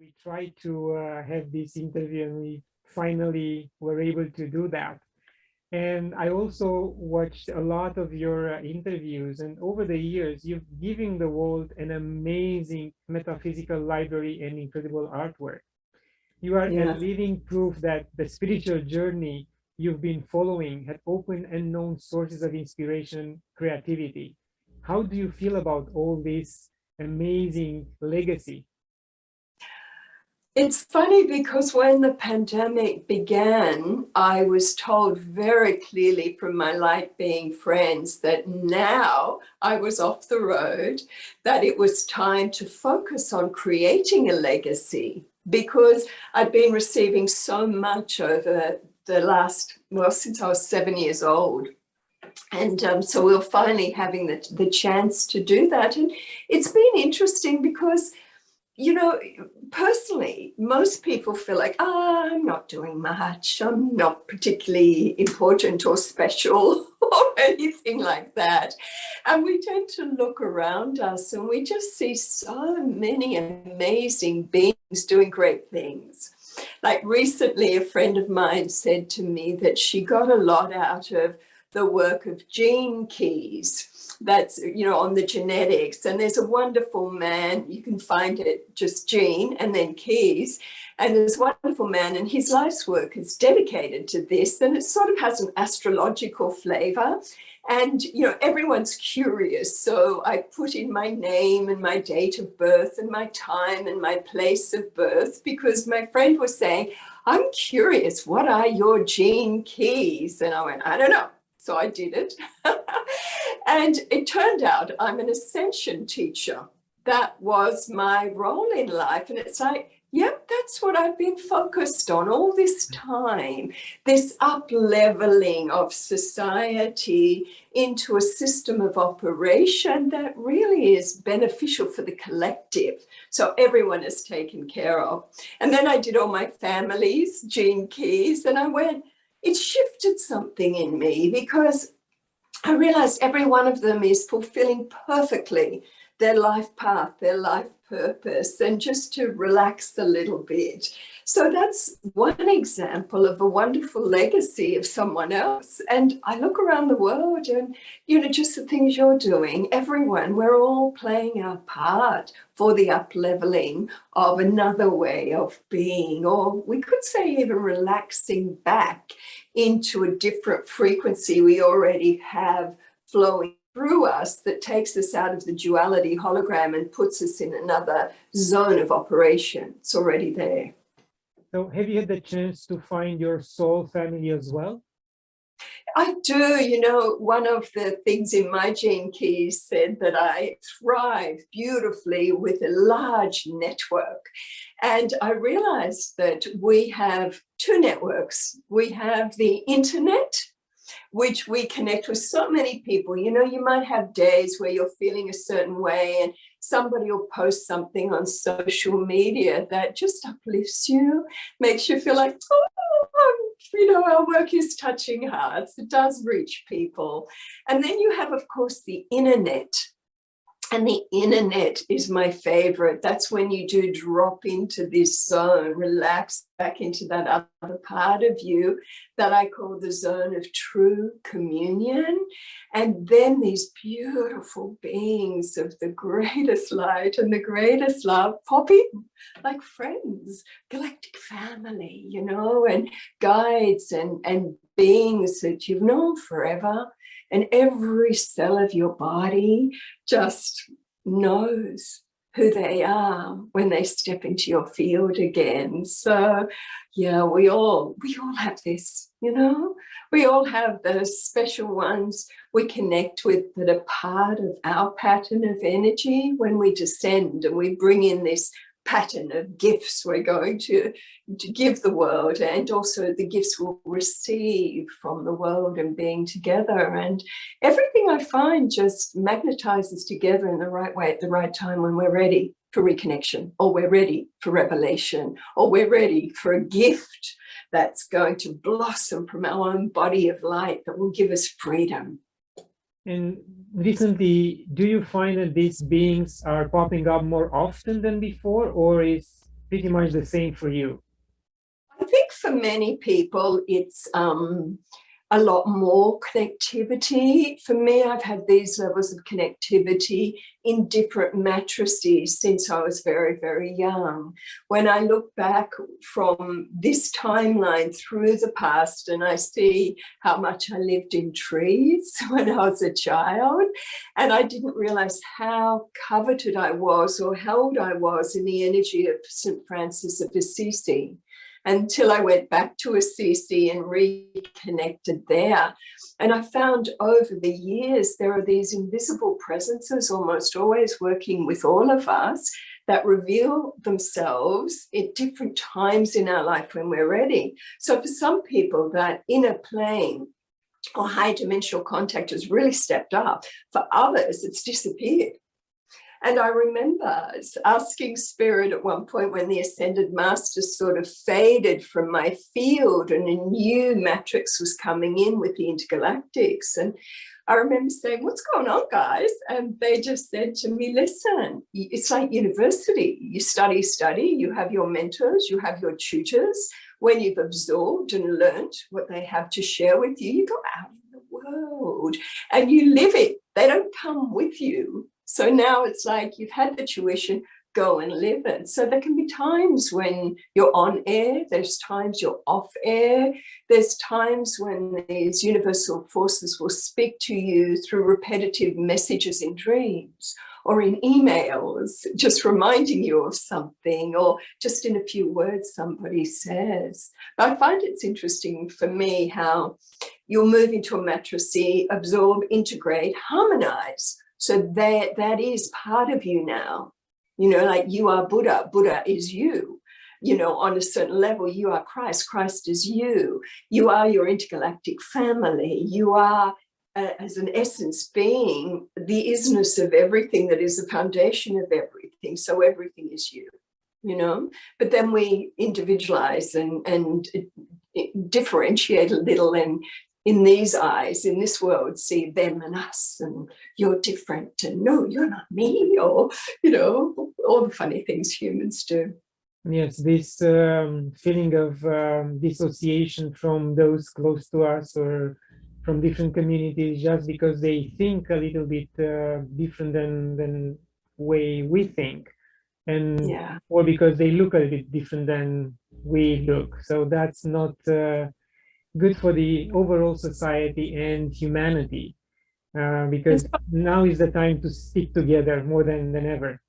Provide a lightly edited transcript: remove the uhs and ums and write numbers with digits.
We tried to have this interview, and we finally were able to do that. And I also watched a lot of your interviews, and over the years, you've given the world an amazing metaphysical library and incredible artwork. You are a Yeah. living proof that the spiritual journey you've been following had opened unknown sources of inspiration, creativity. How do you feel about all this amazing legacy? It's funny because when the pandemic began, I was told very clearly from my light being friends that now I was off the road, that it was time to focus on creating a legacy because I'd been receiving so much over the last, well, since I was 7 years old. And so we were finally having the chance to do that. And it's been interesting because personally, most people feel like, I'm not doing much. I'm not particularly important or special or anything like that. And we tend to look around us and we just see so many amazing beings doing great things. Like recently, a friend of mine said to me that she got a lot out of the work of Gene Keys. That's, on the genetics. And there's a wonderful man, you can find it, just Gene and then Keys. And there's a wonderful man, and his life's work is dedicated to this. And it sort of has an astrological flavor. And, everyone's curious. So I put in my name and my date of birth and my time and my place of birth, because my friend was saying, I'm curious, what are your Gene Keys? And I went, I don't know. So I did it. And it turned out I'm an ascension teacher. That was my role in life. And it's like, yep, that's what I've been focused on all this time, this up-leveling of society into a system of operation that really is beneficial for the collective. So everyone is taken care of. And then I did all my family's Gene Keys, and I went, it shifted something in me because I realized every one of them is fulfilling perfectly their life path, their life purpose, and just to relax a little bit. So that's one example of a wonderful legacy of someone else. And I look around the world and, just the things you're doing, everyone, we're all playing our part for the up-leveling of another way of being, or we could say even relaxing back into a different frequency we already have flowing through us that takes us out of the duality hologram and puts us in another zone of operation. It's already there. So have you had the chance to find your soul family as well? I do. One of the things in my Gene Keys said that I thrive beautifully with a large network. And I realized that we have two networks. We have the internet, which we connect with so many people. You might have days where you're feeling a certain way and somebody will post something on social media that just uplifts you, makes you feel like, our work is touching hearts. It does reach people. And then you have, of course, the internet. And the internet is my favorite. That's when you do drop into this zone, relax back into that other part of you that I call the zone of true communion. And then these beautiful beings of the greatest light and the greatest love pop in like friends, galactic family, and guides and beings that you've known forever. And every cell of your body just knows who they are when they step into your field again. So yeah, we all have this, we all have those special ones we connect with that are part of our pattern of energy when we descend and we bring in this pattern of gifts we're going to give the world, and also the gifts we'll receive from the world and being together. And everything I find just magnetizes together in the right way at the right time when we're ready for reconnection, or we're ready for revelation, or we're ready for a gift that's going to blossom from our own body of light that will give us freedom. And recently, do you find that these beings are popping up more often than before, or is pretty much the same for you? I think for many people, it's a lot more connectivity. For me, I've had these levels of connectivity in different matrices since I was very, very young. When I look back from this timeline through the past and I see how much I lived in trees when I was a child, and I didn't realize how coveted I was or held I was in the energy of St. Francis of Assisi, until I went back to Assisi and reconnected there. And I found over the years, there are these invisible presences almost always working with all of us that reveal themselves at different times in our life when we're ready. So for some people, that inner plane or high dimensional contact has really stepped up. For others, it's disappeared. And I remember asking Spirit at one point when the Ascended Masters sort of faded from my field and a new matrix was coming in with the intergalactics. And I remember saying, what's going on, guys? And they just said to me, listen, it's like university. You study, you have your mentors, you have your tutors. When you've absorbed and learned what they have to share with you, you go out in the world and you live it. They don't come with you. So now it's like you've had the tuition, go and live it. So there can be times when you're on air, there's times you're off air, there's times when these universal forces will speak to you through repetitive messages in dreams or in emails, just reminding you of something, or just in a few words somebody says. But I find it's interesting for me how you'll move into a matrix, absorb, integrate, harmonize. So that is part of you now, you know, like you are Buddha, Buddha is you, you know, on a certain level, you are Christ, Christ is you, you are your intergalactic family, you are as an essence being the isness of everything that is the foundation of everything. So everything is you, you know, but then we individualize and differentiate a little, and in these eyes, in this world, see them and us, and you're different, and no, you're not me, or, you know, all the funny things humans do. Yes, this feeling of dissociation from those close to us or from different communities just because they think a little bit different than way we think, and Yeah. or because they look a little bit different than we look. So that's not good for the overall society and humanity, because now is the time to stick together more than ever.